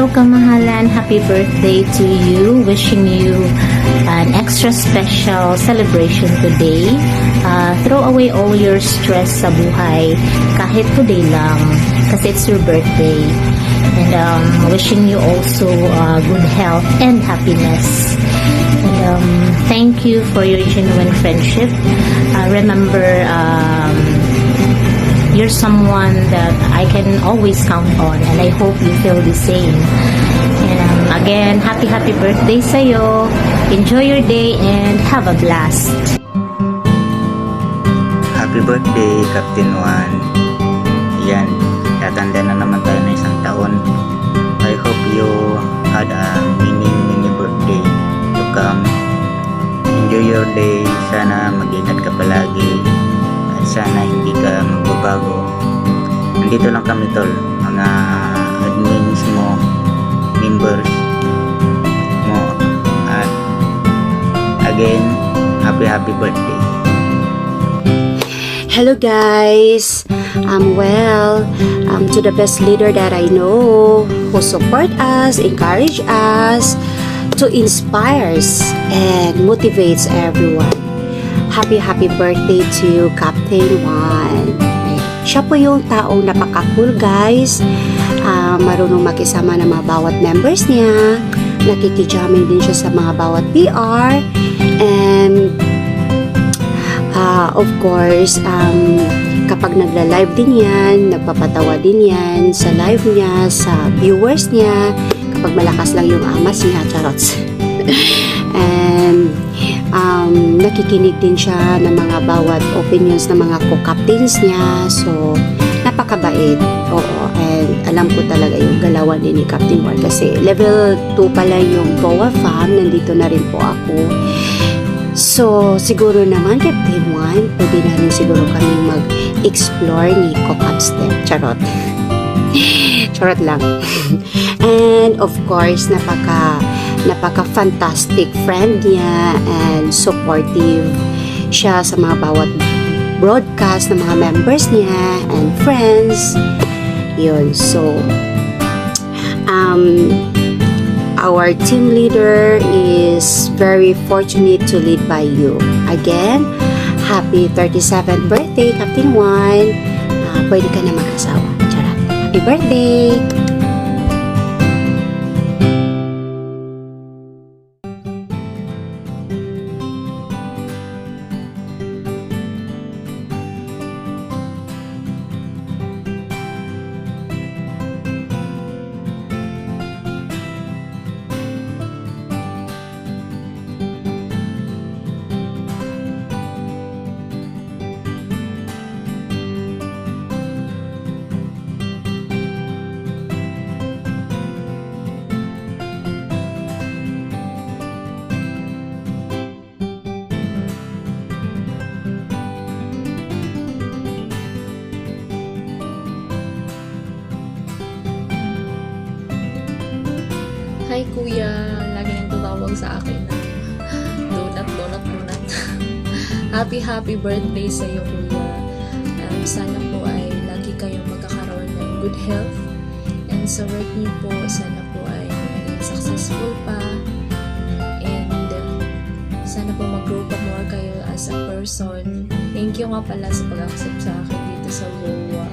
Hello, kamahalan. Happy birthday to you. Wishing you an extra special celebration today. Throw away all your stress sa buhay kahit today lang kasi it's your birthday. And wishing you also good health and happiness. And thank you for your genuine friendship. Remember, you're someone that I can always count on, and I hope you feel the same. And again, happy birthday sa'yo. Enjoy your day and have a blast. Happy birthday, Captain Juan. Yan, tatanda na naman tayo na isang taon. I hope you had a mini birthday to come. Enjoy your day. Sana mag-ingat ka palagi. Sana hindi ka magbabago. Nandito lang kami tol, mga admins mo, members mo, at again, happy birthday. Hello guys, to the best leader that I know, who support us, encourage us, to inspires and motivates everyone. Happy birthday to Captain Juan. Siya po yung taong napaka-cool guys. Marunong makisama ng mga bawat members niya. Nakikijamin din siya sa mga bawat PR. And of course, kapag nagla-live din yan, nagpapatawa din yan sa live niya, sa viewers niya. Kapag malakas lang yung amas niya, charots. And nakikinig din siya ng mga bawat opinions ng mga co-captains niya. So, napakabait. Oo. And alam ko talaga yung galawan din ni Captain Juan kasi level 2 pala yung BOA fam. Nandito na rin po ako. So, siguro naman, Captain Juan, pwede na rin siguro kami mag-explore ni co-captain. Charot. Charot lang. And of course, napaka-fantastic friend niya and supportive siya sa mga bawat broadcast ng mga members niya and friends. Yun. So, our team leader is very fortunate to lead by you. Again, happy 37th birthday, Captain Juan. Pwede ka na mag-asawa. Charot. Happy birthday! Hi kuya, lagi nang tumawag sa akin na donut. Happy birthday sa iyo kuya. Sana po ay lagi kayong magkakaroon ng good health. And sa work niyo po, sana po ay maging successful pa. And sana po mag-grow pa more kayo as a person. Thank you nga pala sa pag-accept sa akin dito sa BOA.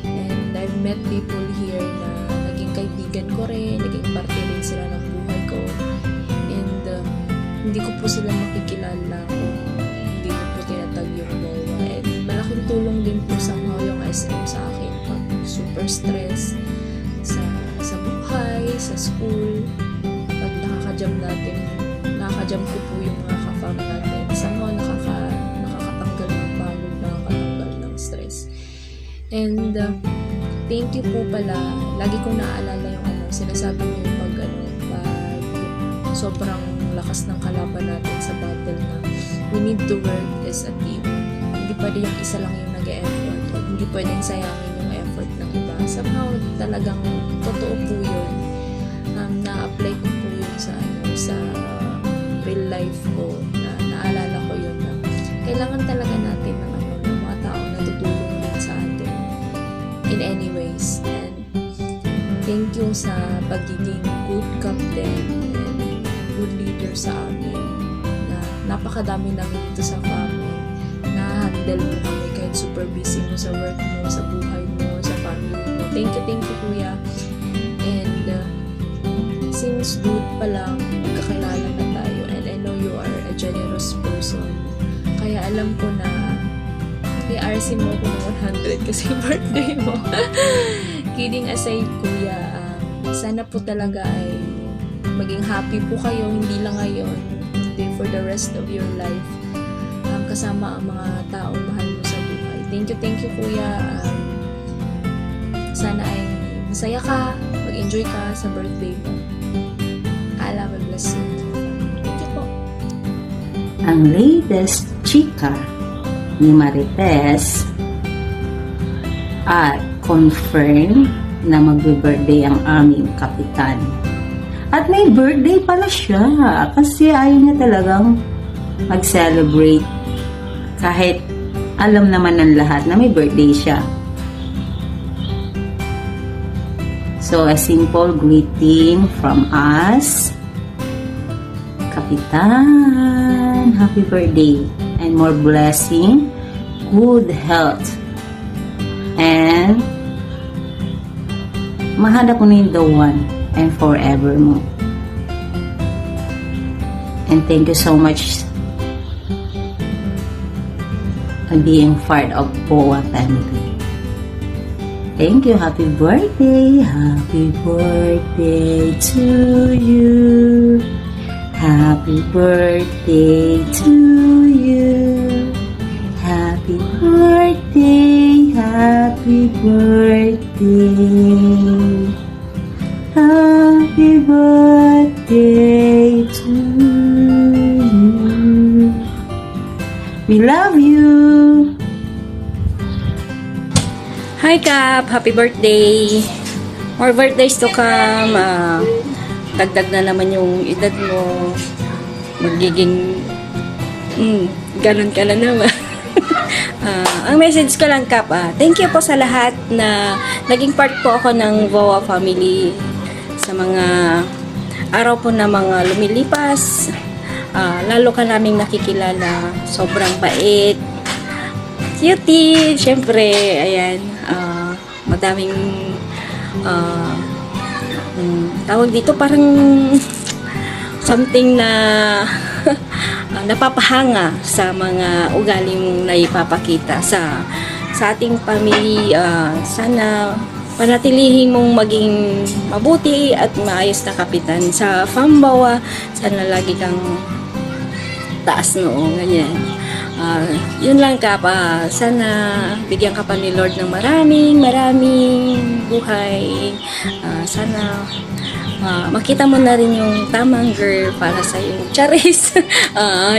And I've met people here na naging kaibigan ko rin, naging parte rin sila ng buhay ko. And hindi ko po sila makikilala kung hindi ko po tinatag yung BOA. And malaking tulong din po somehow yung SM sa akin pag super stress sa buhay, sa school. Pag nakaka-jam ko po yung mga ka-fam natin. Somehow nakakatanggal ng pagod, nakakatanggal ng stress. And thank you po pala. Lagi kong naaalala yung sinasabi niyo pag sobrang lakas ng kalaban natin sa battle na we need to work as a team. Hindi pwede yung isa lang yung nag-e-effort. Hindi pwedeng sayangin yung effort ng iba. Somehow talagang totoo po yun. Na-apply ko po yun sa real life ko. Naalala ko yun na kailangan talaga natin ng mga tao na tutulong din sa atin in any ways. And thank you sa pagiging good captain and good leader sa amin. Na napakadami namin dito sa family. Na-handle mo kami kahit super busy mo sa work mo, sa buhay mo, sa family mo. Thank you Kuya. And since dude pa lang, magkakilala na tayo and I know you are a generous person. Kaya alam ko na i-RC mo ako ng 100 kasi birthday mo. Kidding aside, Kuya, sana po talaga ay maging happy po kayo, hindi lang ngayon, hindi for the rest of your life. Kasama ang mga taong mahal mo sa buhay. Thank you, Kuya. Sana ay masaya ka, mag-enjoy ka sa birthday mo. Allah will bless you. Thank you po. Ang latest chika ni Marites at confirm na magbe-birthday ang aming kapitan. At may birthday pala siya kasi ayaw niya talagang mag-celebrate kahit alam naman ng lahat na may birthday siya. So, a simple greeting from us. Kapitan, happy birthday and more blessing, good health, and mahal ako na yung the one and forever mo. And thank you so much for being part of BOA family. Thank you. Happy birthday. Happy birthday to you. Happy birthday to you. Happy birthday. Happy birthday. Happy birthday to you. We love you. Hi Kap! Happy birthday! More birthdays to come. Dagdag na naman yung edad mo. Magiging ganun ka na naman. Ang message ko lang Kap, thank you po sa lahat na naging part po ako ng BOA family sa mga araw po na mga lumilipas. Lalo ka naming nakikilala. Sobrang bait. Cutie! Siyempre, ayan. Madaming tawag dito parang something na napapahanga sa mga ugali mong naipapakita sa ating pamilya. Sana panatilihin mong maging mabuti at maayos na kapitan sa BOA. Sana lagi kang taas noo, ganyan. Yun lang Kap, sana bigyan ka pa ni Lord ng maraming buhay. Sana makita mo na rin yung tamang girl para sa yung Charis.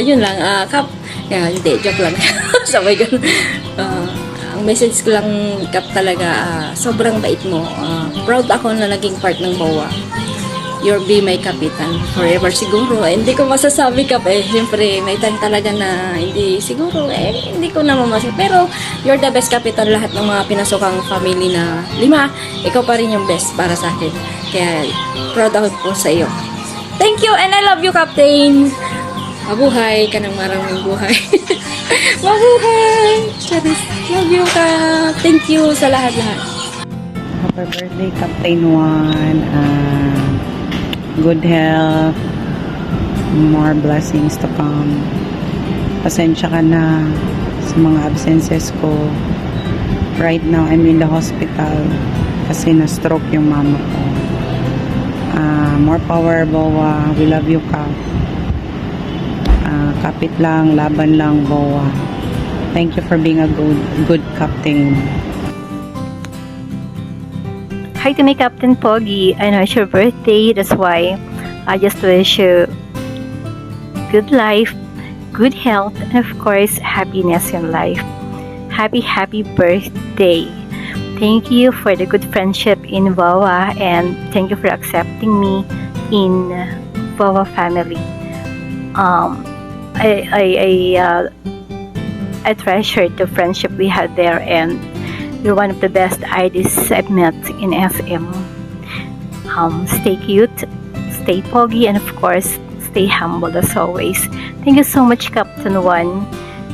Yun lang Kap. Hindi, joke lang. Sabay ganun. Ang message ko lang Kap talaga, sobrang bait mo. Proud ako na naging part ng BOA. You'll be my kapitan forever siguro. Hindi ko masasabi Kap siyempre may time talaga na hindi siguro hindi ko na mamasabi. Pero you're the best kapitan. Lahat ng mga pinasokang family na 5, ikaw pa rin yung best para sa akin. Kaya proud ako po sa iyo. Thank you and I love you Captain. Mabuhay ka ng maraming buhay. Mabuhay! Charis, love you Kap. Thank you sa lahat-lahat. Happy birthday, Captain Juan. Good health, more blessings to come. Pasensya ka na sa mga absences ko. Right now, I'm in the hospital kasi na-stroke yung mama ko. More power, BOA. We love you, Kap. Kapit lang, laban lang, BOA. Thank you for being a good captain. Hi to my Captain Pogi. I know it's your birthday. That's why I just wish you good life, good health, and of course, happiness in life. Happy birthday. Thank you for the good friendship in BOA and thank you for accepting me in BOA family. I treasure the friendship we had there and you're one of the best IDs I've met in SM. stay cute, stay poggy, and of course, stay humble as always. Thank you so much, Captain Juan.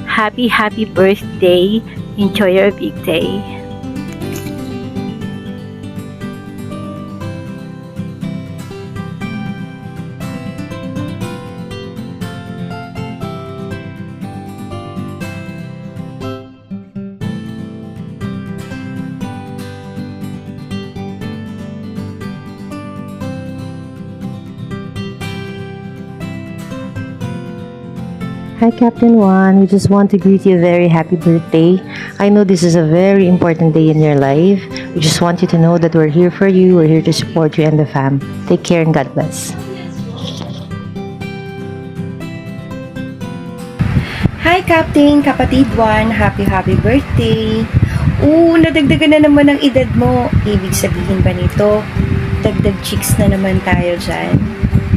Happy birthday. Enjoy your big day. Hi, Captain Juan. We just want to greet you a very happy birthday. I know this is a very important day in your life. We just want you to know that we're here for you. We're here to support you and the fam. Take care and God bless. Hi, Captain! Kapatid Juan, happy birthday! Nadagdagan na naman ang edad mo. Ibig sabihin ba nito, dagdag chicks na naman tayo dyan?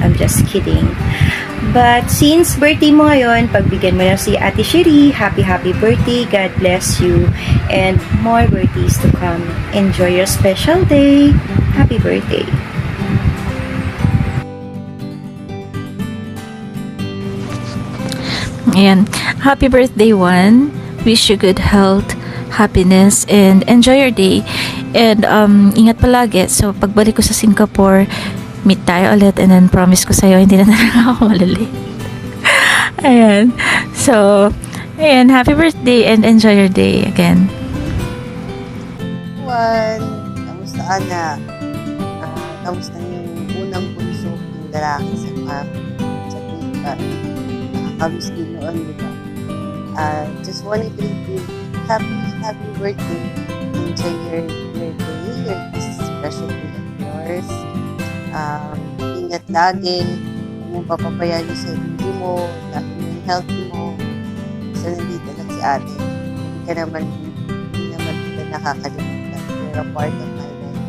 I'm just kidding. But since birthday mo ngayon, pagbigyan mo na si Ate Shiri, happy birthday, God bless you, and more birthdays to come. Enjoy your special day. Happy birthday. Ayan. Happy birthday, Juan. Wish you good health, happiness, and enjoy your day. And ingat palagi. So, pagbalik ko sa Singapore, meet tayo ulit, and then promise ko sa'yo, hindi na talaga ako malilate. Ayan. So, ayan. Happy birthday and enjoy your day again. Juan, kamusta anak? Kamusta yung unang bunso ng lalaki sa tita? Kamusta din noon, di ba? Just wanted to greet you. Happy birthday. Enjoy your day, your special day of yours. Ingat lagi. Huwag mong papabayaan yung sarili mo, yung health mo. So, nandito lang si ate. Hindi naman kita nakakalimutan. You're a part of my life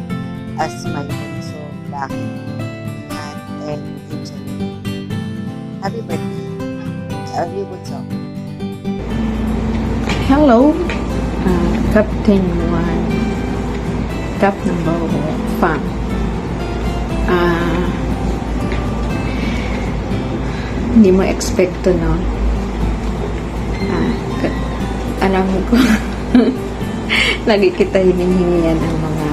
as my bunso, laki. Ingat and enjoy. Happy birthday. Love you, bunso. Hello, Captain Juan, Cap number 1. Hindi mo expect to, no? Alam ko, lagi kita hinihingian ng mga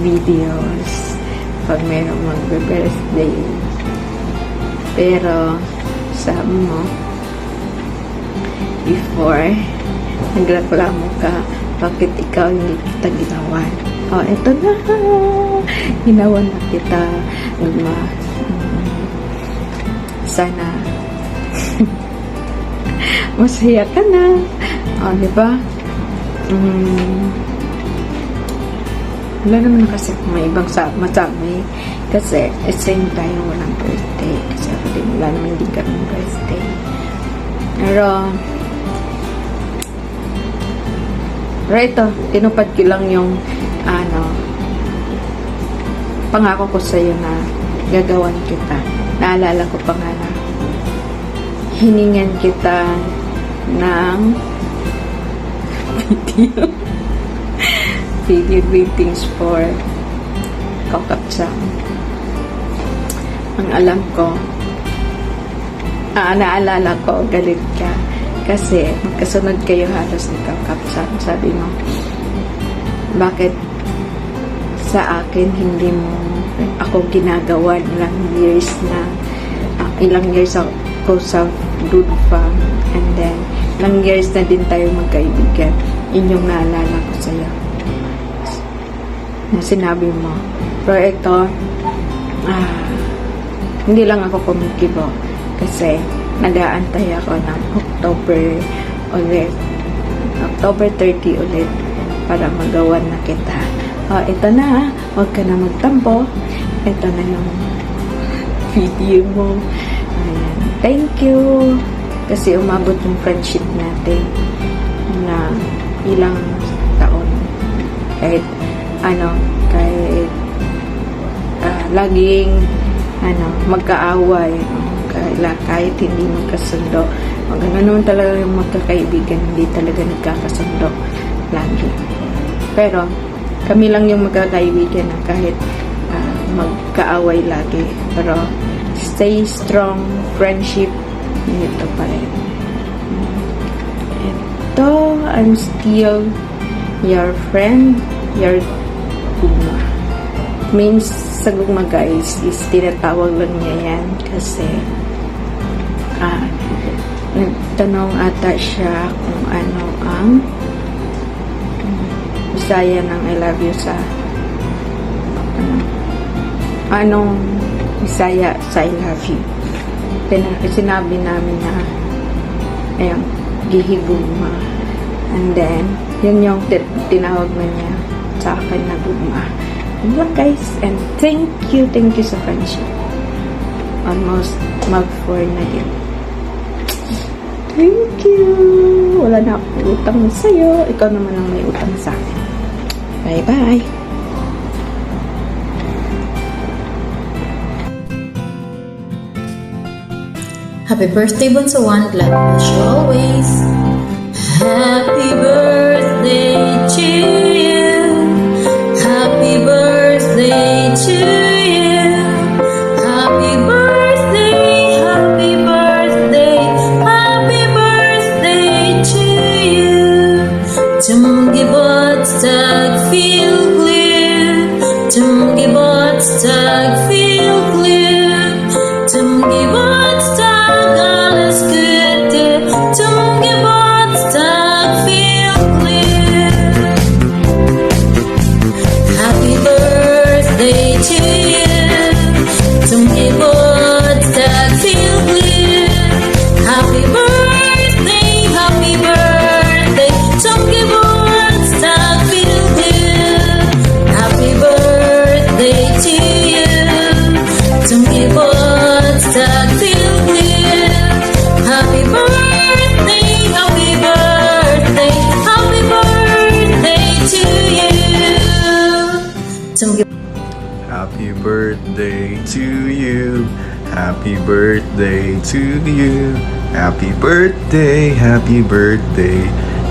videos pag mayroong magbe-birthday. Pero, sabi mo, before, nagreklamo ka, bakit ikaw hindi kita ginawan? Oh, eto na! Ginawan na kita. Sana masaya ka na. Oh, di ba? Wala naman kasi may ibang masabi. Kasi, at same time, walang birthday. Kasi ako din, wala naman din kami birthday. Pero, ito, tinupad ko lang yung pangako ko sa'yo na gagawan kita. Naalala ko pa nga na hiningan kita ng video greetings for Kokapsang. Ang alam ko, naalala ko, galit ka. Kasi magkasunod kayo halos ni Kokapsang. Sabi mo, bakit sa akin hindi mo ako ginagawa ilang years ako sa Dude Farm, and then ilang years na din tayo magkaibigan. Inyong naalala ko sa'yo na sinabi mo. Pero ito, hindi lang ako kumikibo kasi nag-aantay ako ng October 30 ulit para magawan na kita. Ito na, huwag ka na magtampo. Ito na yung video mo. Ayan. Thank you. Kasi umabot yung friendship natin na ilang taon. Kahit laging magkaaway. Kahit hindi magkasundo. Ganoon naman talaga yung magkakaibigan. Hindi talaga nagkakasundo. Lagi. Pero, kami lang yung magkakaibigan na kahit magkaaway lagi. Pero stay strong, friendship, ito pa rin. Ito, I'm still your friend, your gugma. Means sa gugma guys is tinatawag lang niya yan kasi nagtanong ata siya kung ano ang Bisaya ng I love you sa anong Bisaya sa I love you. Sinabi namin na ayun, gihigugma. And then yun yung tinawag na niya sa akin na gugma. Yun lang guys, and thank you sa friendship. Almost mag-4 na din. Thank you! Wala na akong utang sa'yo. Ikaw naman ang may utang sa akin. Bye-bye! Happy birthday, Bunso One. God bless you always. Happy birthday to you. Happy birthday to you. Happy birthday, happy birthday, happy birthday to you. Tumgibotstag feel clear. Tumgibotstag feel clear. Tumgibotstag alles Gute. Tumgibotstag feel clear. Happy birthday to you. Tumgibotstag feel clear. Happy birthday, happy birthday. Tumgibotstag feel clear. Happy birthday to you. Tumgibotstag feel clear. Happy birthday, happy birthday, happy birthday to you. Happy birthday to you. Happy birthday to you. Happy birthday, happy birthday.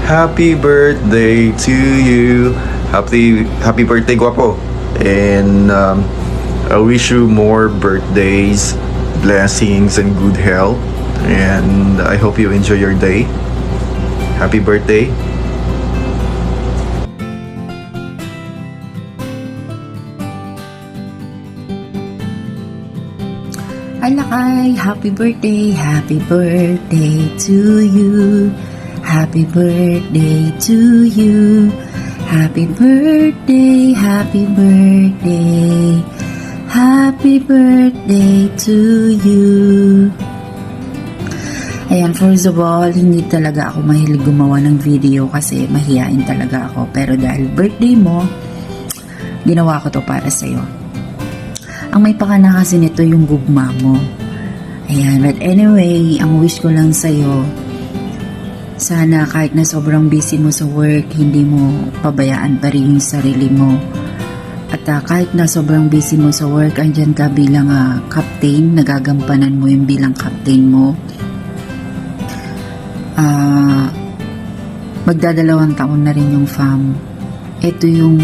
Happy birthday to you. Happy birthday, guapo. And I wish you more birthdays, blessings, and good health. And I hope you enjoy your day. Happy birthday. Hi Lakay, happy birthday to you. Happy birthday to you. Happy birthday, happy birthday. Happy birthday to you. Ayan, first of all, hindi talaga ako mahilig gumawa ng video kasi mahihain talaga ako. Pero dahil birthday mo, ginawa ko to para sa'yo. Ang may pakana kasi nito yung gugma mo. Ayan, but anyway, ang wish ko lang sa'yo, sana kahit na sobrang busy mo sa work, hindi mo pabayaan pa rin yung sarili mo. At kahit na sobrang busy mo sa work, andyan ka bilang captain, nagagampanan mo yung bilang captain mo. Magdadalawang taon na rin yung fam. Ito yung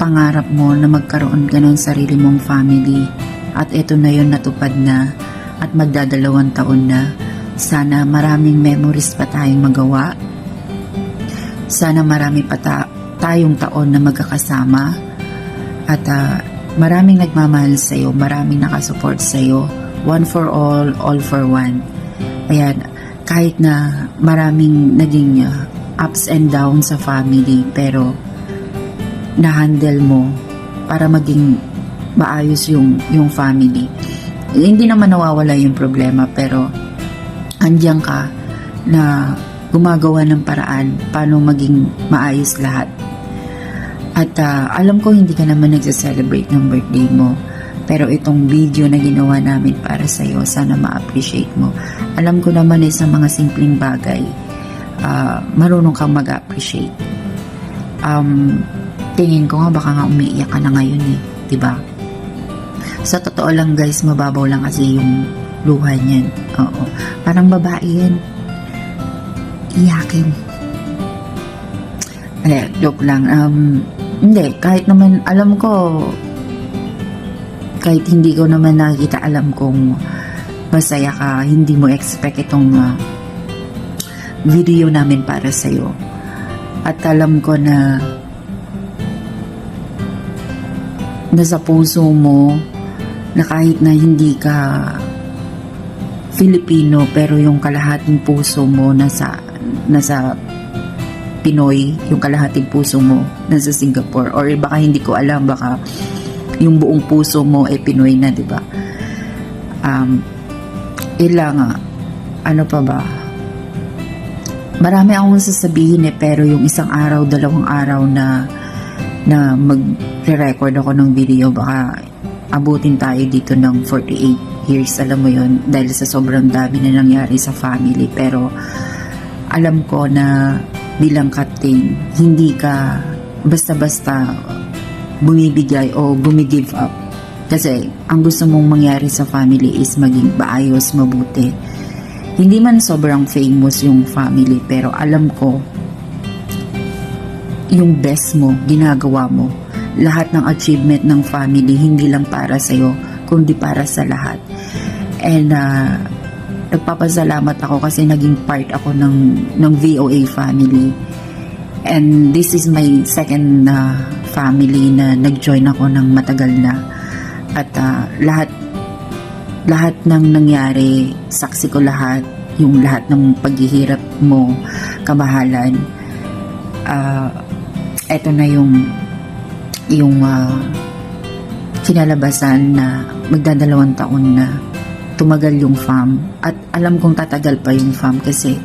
pangarap mo na magkaroon ka ng sarili mong family. At ito na yun, natupad na. At magdadalawang taon na. Sana maraming memories pa tayong magawa. Sana marami pa tayong taon na magkakasama. At maraming nagmamahal sa'yo, maraming nakasupport sa'yo. One for all for one. Ayan, kahit na maraming naging ups and downs sa family, pero na-handle mo para maging maayos yung family. Hindi naman nawawala yung problema, pero andiyan ka na gumagawa ng paraan paano maging maayos lahat. At alam ko hindi ka naman nagsa-celebrate ng birthday mo, pero itong video na ginawa namin para sa'yo, sana ma-appreciate mo. Alam ko naman sa mga simpleng bagay, marunong kang mag-appreciate. Tingin ko nga baka nga umiiyak ka na ngayon diba? Sa totoo lang guys, mababaw lang kasi yung luha niyan. Oo. Parang babae yan. Iyakin. Joke lang. Hindi, kahit naman alam ko kahit hindi ko naman nakikita, alam kong masaya ka, hindi mo expect itong video namin para sa'yo. At alam ko na nasa puso mo na kahit na hindi ka Filipino, pero yung kalahating puso mo nasa Pinoy, yung kalahating puso mo nasa Singapore, or baka hindi ko alam, baka yung buong puso mo ay Pinoy na, di ba? Ano pa ba? Marami akong sasabihin pero yung isang araw, 2 araw na magre-record ako ng video, baka abutin tayo dito ng 48 years, alam mo yon, dahil sa sobrang dami na nangyari sa family. Pero alam ko na bilang captain, hindi ka basta-basta bumibigay o bumigive up. Kasi ang gusto mong mangyari sa family is maging maayos, mabuti. Hindi man sobrang famous yung family, pero alam ko yung best mo, ginagawa mo. Lahat ng achievement ng family, hindi lang para sa'yo, kundi para sa lahat. And nagpapasalamat ako kasi naging part ako ng VOA family. And this is my second family na nag-join ako ng matagal na. At lahat ng nangyari, saksi ko lahat, yung lahat ng paghihirap mo, kamahalan. Eto na yung kinalabasan na magdadalawang taon na tumagal yung fam. At alam kong tatagal pa yung fam kasi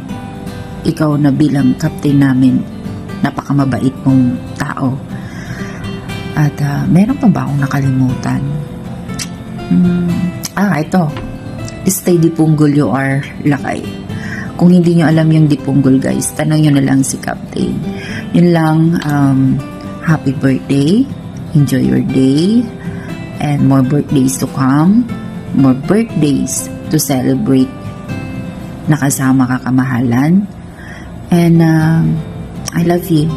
ikaw na bilang captain namin, napakamabait mong tao. At meron pa ba akong nakalimutan? Ito. Stay Dipunggol you are lakay. Kung hindi nyo alam yung Dipunggol, guys, tanong nyo na lang si Captain. Yun lang. Happy birthday. Enjoy your day. And more birthdays to come. More birthdays to celebrate. Nakasama ka, kamahalan. And I love you.